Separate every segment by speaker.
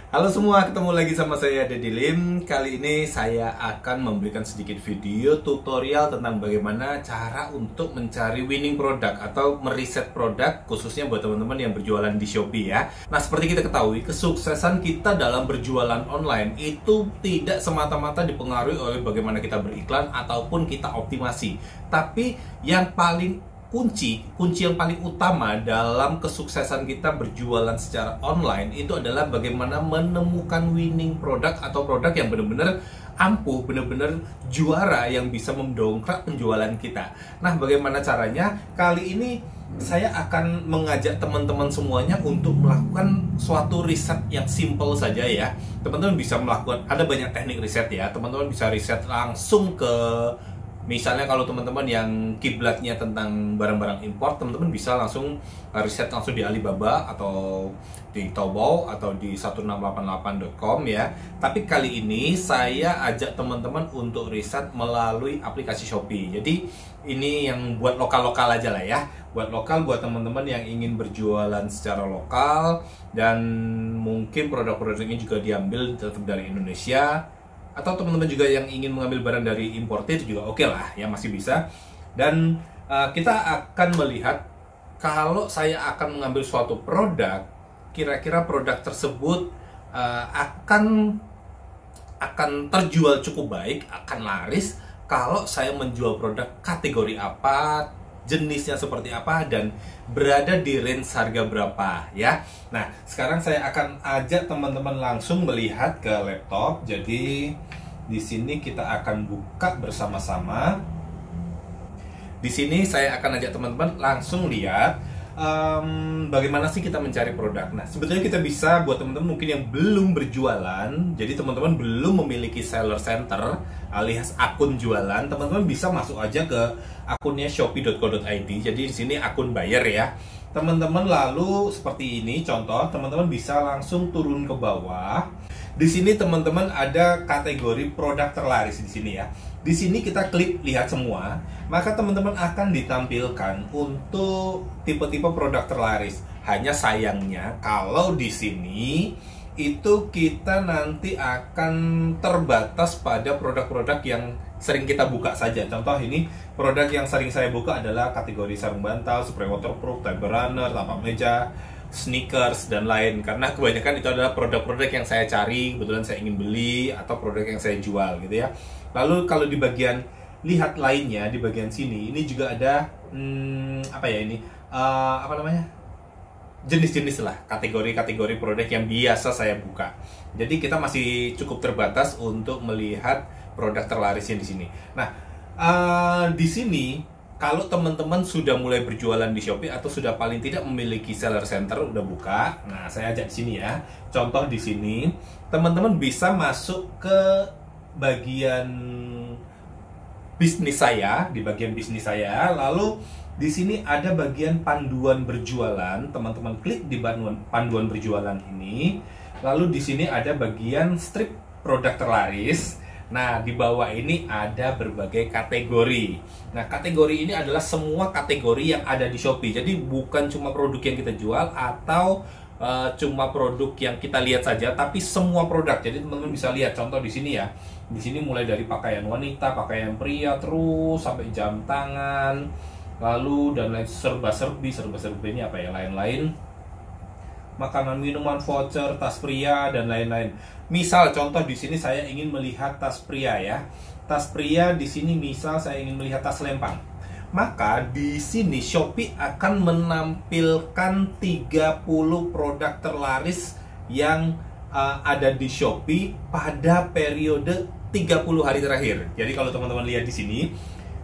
Speaker 1: Halo semua, ketemu lagi sama saya Deddy Lim. Kali ini saya akan memberikan sedikit video tutorial tentang bagaimana cara untuk mencari winning product atau meriset produk, khususnya buat teman-teman yang berjualan di Shopee ya. Nah, seperti kita ketahui, kesuksesan kita dalam berjualan online itu tidak semata-mata dipengaruhi oleh bagaimana kita beriklan ataupun kita optimasi. Tapi yang paling kunci yang paling utama dalam kesuksesan kita berjualan secara online itu adalah bagaimana menemukan winning product atau produk yang benar-benar ampuh, benar-benar juara yang bisa mendongkrak penjualan kita. Nah, bagaimana caranya? Kali ini saya akan mengajak teman-teman semuanya untuk melakukan suatu riset yang simple saja ya. Teman-teman bisa melakukan, ada banyak teknik riset ya. Teman-teman bisa riset langsung ke, misalnya kalau teman-teman yang kiblatnya tentang barang-barang impor, teman-teman bisa langsung riset langsung di Alibaba atau di Taobao atau di 1688.com ya. Tapi kali ini saya ajak teman-teman untuk riset melalui aplikasi Shopee. Jadi ini yang buat lokal-lokal aja lah ya. Buat lokal, buat teman-teman yang ingin berjualan secara lokal dan mungkin produk-produk ini juga diambil tetap dari Indonesia. Atau teman-teman juga yang ingin mengambil barang dari importer juga oke lah ya, masih bisa. Dan kita akan melihat kalau saya akan mengambil suatu produk, kira-kira produk tersebut akan terjual cukup baik, akan laris kalau saya menjual produk kategori apa, jenisnya seperti apa, dan berada di range harga berapa ya. Nah, sekarang saya akan ajak teman-teman langsung melihat ke laptop. Jadi di sini kita akan buka bersama-sama. Di sini saya akan ajak teman-teman langsung lihat bagaimana sih kita mencari produk. Nah, sebetulnya kita bisa buat teman-teman mungkin yang belum berjualan, jadi teman-teman belum memiliki seller center alias akun jualan, teman-teman bisa masuk aja ke akunnya shopee.co.id. Jadi di sini akun buyer ya. Teman-teman lalu seperti ini contoh, teman-teman bisa langsung turun ke bawah. Di sini teman-teman ada kategori produk terlaris di sini ya. Di sini kita klik lihat semua, maka teman-teman akan ditampilkan untuk tipe-tipe produk terlaris. Hanya sayangnya kalau di sini itu kita nanti akan terbatas pada produk-produk yang sering kita buka saja. Contoh ini produk yang sering saya buka adalah kategori sarung bantal, spray waterproof, table runner, tapak meja, sneakers, dan lain. Karena kebanyakan itu adalah produk-produk yang saya cari, kebetulan saya ingin beli, atau produk yang saya jual gitu ya. Lalu kalau di bagian lihat lainnya, di bagian sini, ini juga ada jenis-jenis lah, kategori-kategori produk yang biasa saya buka. Jadi kita masih cukup terbatas untuk melihat produk terlarisnya di sini. Nah, di sini kalau teman-teman sudah mulai berjualan di Shopee atau sudah paling tidak memiliki seller center, udah buka. Nah, saya ajak di sini ya. Contoh di sini, teman-teman bisa masuk ke bagian bisnis saya, di bagian bisnis saya. Lalu di sini ada bagian panduan berjualan. Teman-teman klik di panduan berjualan ini. Lalu di sini ada bagian strip produk terlaris. Nah, di bawah ini ada berbagai kategori. Nah, kategori ini adalah semua kategori yang ada di Shopee. Jadi bukan cuma produk yang kita jual atau cuma produk yang kita lihat saja, tapi semua produk. Jadi teman-teman bisa lihat contoh di sini ya. Di sini mulai dari pakaian wanita, pakaian pria, terus sampai jam tangan, lalu dan lain serba-serbi ini apa ya, lain-lain. Makanan, minuman, voucher, tas pria, dan lain-lain. Misal contoh di sini saya ingin melihat tas pria ya. Tas pria di sini misal saya ingin melihat tas lempang. Maka di sini Shopee akan menampilkan 30 produk terlaris yang ada di Shopee pada periode 30 hari terakhir. Jadi kalau teman-teman lihat di sini,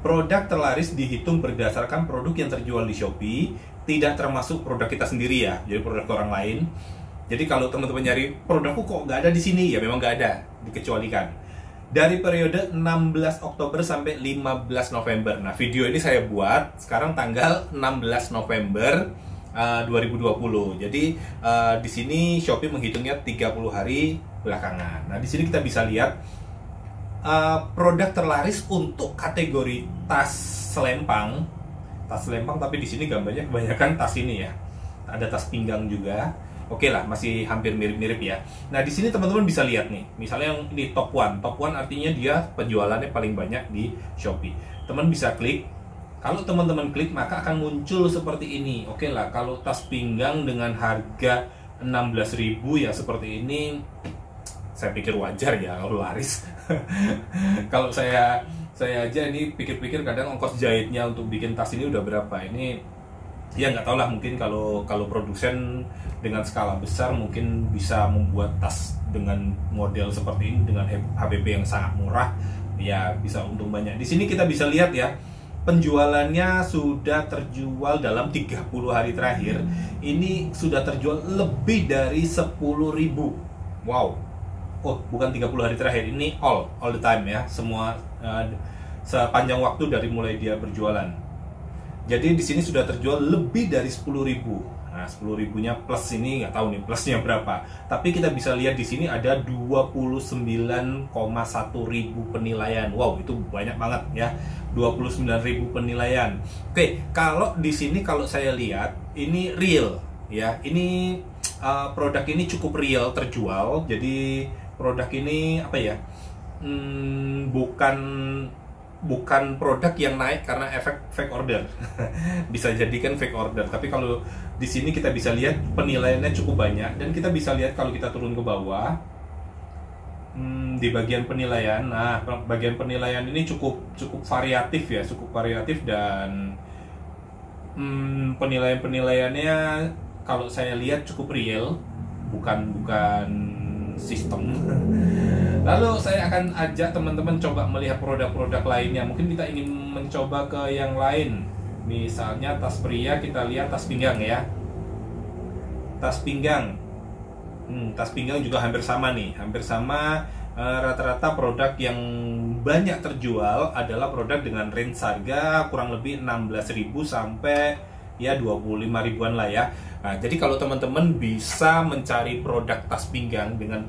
Speaker 1: produk terlaris dihitung berdasarkan produk yang terjual di Shopee, tidak termasuk produk kita sendiri ya, jadi produk orang lain. Jadi kalau teman-teman nyari produkku kok nggak ada di sini, ya memang nggak ada, dikecualikan. Dari periode 16 Oktober sampai 15 November. Nah, video ini saya buat sekarang tanggal 16 November 2020. Jadi di sini Shopee menghitungnya 30 hari belakangan. Nah, di sini kita bisa lihat produk terlaris untuk kategori tas selempang tapi di sini gambarnya kebanyakan tas ini ya. Ada tas pinggang juga. Oke lah, masih hampir mirip-mirip ya. Nah, di sini teman-teman bisa lihat nih, misalnya yang ini top one. Top one artinya dia penjualannya paling banyak di Shopee. Teman bisa klik. Kalau teman-teman klik maka akan muncul seperti ini. Oke lah, kalau tas pinggang dengan harga 16.000 ya seperti ini, saya pikir wajar ya kalau laris. Kalau saya aja ini pikir-pikir kadang ongkos jahitnya untuk bikin tas ini udah berapa. Ini ya nggak tahu lah, mungkin kalau produsen dengan skala besar mungkin bisa membuat tas dengan model seperti ini dengan HPP yang sangat murah, ya bisa untung banyak. Di sini kita bisa lihat ya, penjualannya sudah terjual dalam 30 hari terakhir. Ini sudah terjual lebih dari 10.000. Wow. Oh, bukan 30 hari terakhir, ini all the time ya, semua sepanjang waktu dari mulai dia berjualan. Jadi di sini sudah terjual lebih dari 10.000. Nah, 10.000-nya plus ini nggak tahu nih plusnya berapa. Tapi kita bisa lihat di sini ada 29,1 ribu penilaian. Wow, itu banyak banget ya. 29.000 penilaian. Oke, kalau di sini kalau saya lihat ini real ya. Ini produk ini cukup real terjual. Jadi produk ini apa ya? Bukan produk yang naik karena efek fake order. Bisa jadi kan fake order. Tapi kalau di sini kita bisa lihat penilaiannya cukup banyak, dan kita bisa lihat kalau kita turun ke bawah di bagian penilaian. Nah, bagian penilaian ini cukup variatif ya, dan penilaiannya kalau saya lihat cukup real, bukan sistem. Lalu saya akan ajak teman-teman coba melihat produk-produk lainnya. Mungkin kita ingin mencoba ke yang lain. Misalnya tas pria, kita lihat tas pinggang ya. Tas pinggang. Tas pinggang juga hampir sama nih. Hampir sama, rata-rata produk yang banyak terjual adalah produk dengan range harga kurang lebih 16.000 sampai ya 25 ribuan lah ya. Nah, jadi kalau teman-teman bisa mencari produk tas pinggang dengan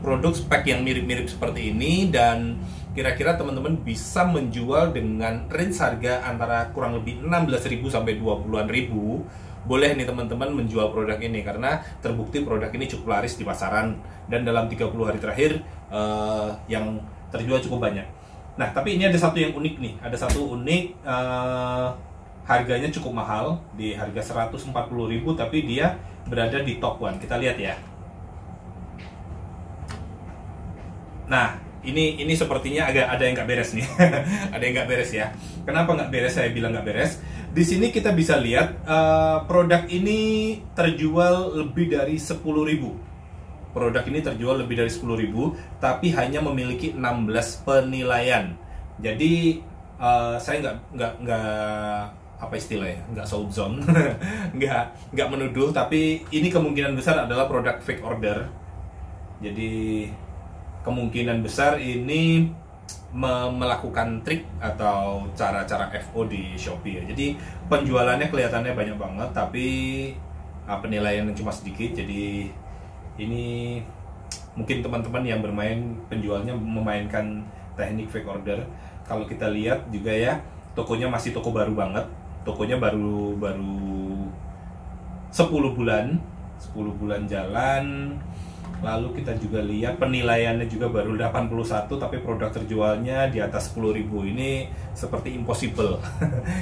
Speaker 1: produk spek yang mirip-mirip seperti ini, dan kira-kira teman-teman bisa menjual dengan range harga antara kurang lebih 16.000 sampai 20-an ribu, boleh nih teman-teman menjual produk ini, karena terbukti produk ini cukup laris di pasaran, dan dalam 30 hari terakhir yang terjual cukup banyak. Nah, tapi ini ada satu yang unik nih, harganya cukup mahal, di harga 140.000, tapi dia berada di top one. Kita lihat ya. Nah, ini sepertinya ada yang nggak beres nih. Ada yang nggak beres ya. Kenapa nggak beres? Saya bilang nggak beres. Di sini kita bisa lihat produk ini terjual lebih dari 10.000. Produk ini terjual lebih dari 10.000, tapi hanya memiliki 16 penilaian. Jadi saya nggak apa istilahnya, nggak souzon, nggak menuduh, tapi ini kemungkinan besar adalah produk fake order. Jadi kemungkinan besar ini melakukan trik atau cara-cara FO di Shopee ya. Jadi penjualannya kelihatannya banyak banget, tapi penilaiannya cuma sedikit. Jadi ini mungkin teman-teman yang bermain penjualnya memainkan teknik fake order. Kalau kita lihat juga ya, tokonya masih toko baru banget. Tokonya baru 10 bulan jalan. Lalu kita juga lihat penilaiannya juga baru 81, tapi produk terjualnya di atas 10.000. Ini seperti impossible.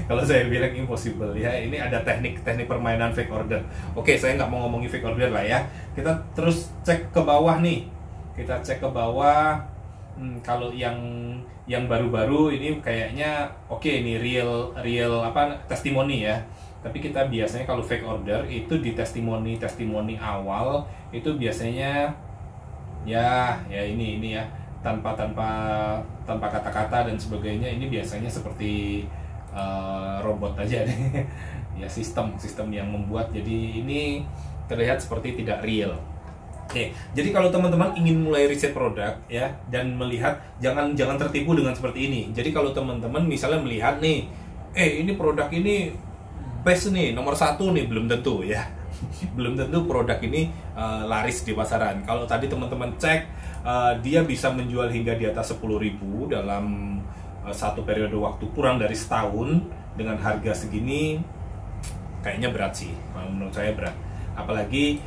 Speaker 1: Kalau saya bilang impossible ya, ini ada teknik permainan fake order. Oke, saya nggak mau ngomongin fake order lah ya. Kita terus cek ke bawah nih. Kita cek ke bawah. Kalau yang baru-baru ini kayaknya oke, ini real testimoni ya. Tapi kita biasanya kalau fake order itu di testimoni awal itu biasanya ya ini ya tanpa kata-kata dan sebagainya. Ini biasanya seperti robot aja deh. Ya sistem yang membuat, jadi ini terlihat seperti tidak real. Oke, jadi kalau teman-teman ingin mulai riset produk ya dan melihat, jangan tertipu dengan seperti ini. Jadi kalau teman-teman misalnya melihat nih, ini produk ini best nih, nomor 1 nih, belum tentu ya. Belum tentu produk ini laris di pasaran. Kalau tadi teman-teman cek, dia bisa menjual hingga di atas 10.000 dalam satu periode waktu kurang dari setahun dengan harga segini, kayaknya berat sih. Menurut saya berat. Apalagi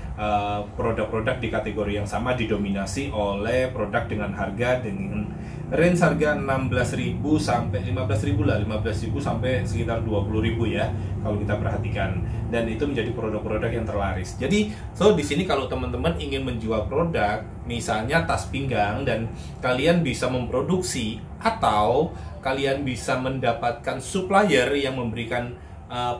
Speaker 1: produk-produk di kategori yang sama didominasi oleh produk dengan harga dengan range harga 16.000 sampai 15.000 lah, 15.000 sampai sekitar 20.000 ya kalau kita perhatikan, dan itu menjadi produk-produk yang terlaris. Jadi di sini kalau teman-teman ingin menjual produk misalnya tas pinggang dan kalian bisa memproduksi atau kalian bisa mendapatkan supplier yang memberikan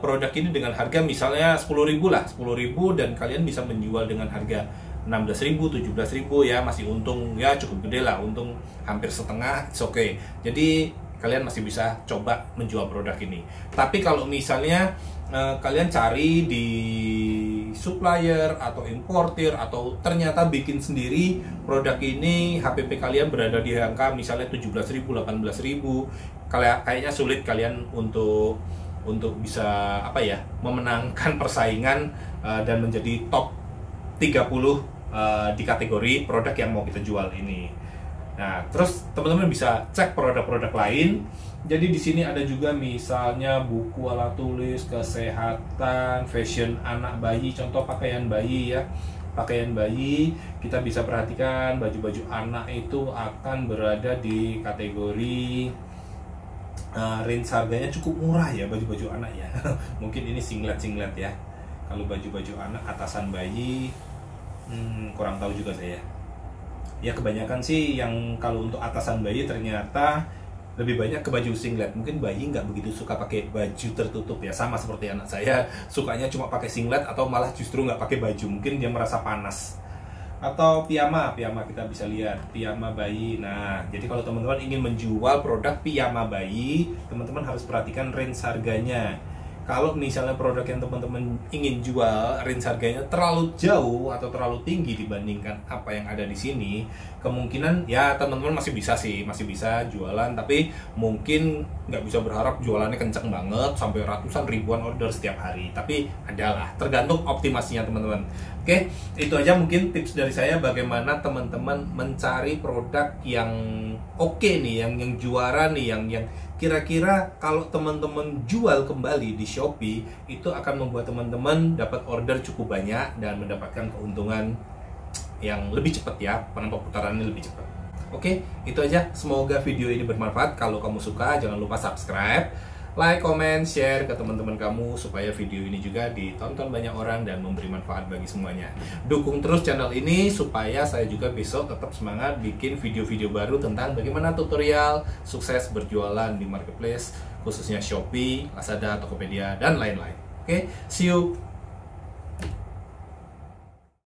Speaker 1: produk ini dengan harga misalnya 10.000 lah, 10.000, dan kalian bisa menjual dengan harga 16.000, 17.000 ya, masih untung ya, cukup gede lah, untung hampir setengah, it's okay. Jadi kalian masih bisa coba menjual produk ini. Tapi kalau misalnya kalian cari di supplier atau importir atau ternyata bikin sendiri produk ini, HPP kalian berada di angka misalnya 17.000, 18.000, kayaknya sulit kalian untuk bisa memenangkan persaingan dan menjadi top 30 di kategori produk yang mau kita jual ini. Nah, terus teman-teman bisa cek produk-produk lain. Jadi di sini ada juga misalnya buku ala tulis, kesehatan, fashion anak bayi, contoh pakaian bayi ya. Pakaian bayi, kita bisa perhatikan baju-baju anak itu akan berada di kategori range harganya cukup murah ya, baju-baju anak ya. Mungkin ini singlet ya. Kalau baju-baju anak atasan bayi kurang tahu juga saya. Ya kebanyakan sih yang kalau untuk atasan bayi ternyata lebih banyak ke baju singlet. Mungkin bayi nggak begitu suka pakai baju tertutup ya, sama seperti anak saya, sukanya cuma pakai singlet atau malah justru nggak pakai baju, mungkin dia merasa panas. Atau piyama kita bisa lihat piyama bayi. Nah, jadi kalau teman-teman ingin menjual produk piyama bayi, teman-teman harus perhatikan range harganya. Kalau misalnya produk yang teman-teman ingin jual range harganya terlalu jauh atau terlalu tinggi dibandingkan apa yang ada di sini, kemungkinan ya teman-teman masih bisa jualan, tapi mungkin nggak bisa berharap jualannya kenceng banget sampai ratusan ribuan order setiap hari. Tapi adalah tergantung optimasinya teman-teman. Oke, itu aja mungkin tips dari saya bagaimana teman-teman mencari produk yang oke nih, yang juara nih, yang kira-kira kalau teman-teman jual kembali di Shopee itu akan membuat teman-teman dapat order cukup banyak dan mendapatkan keuntungan yang lebih cepat ya, putarannya lebih cepat. Oke, itu aja. Semoga video ini bermanfaat. Kalau kamu suka, jangan lupa subscribe, like, comment, share ke teman-teman kamu supaya video ini juga ditonton banyak orang dan memberi manfaat bagi semuanya. Dukung terus channel ini supaya saya juga besok tetap semangat bikin video-video baru tentang bagaimana tutorial sukses berjualan di marketplace, khususnya Shopee, Lazada, Tokopedia, dan lain-lain. Oke, see you.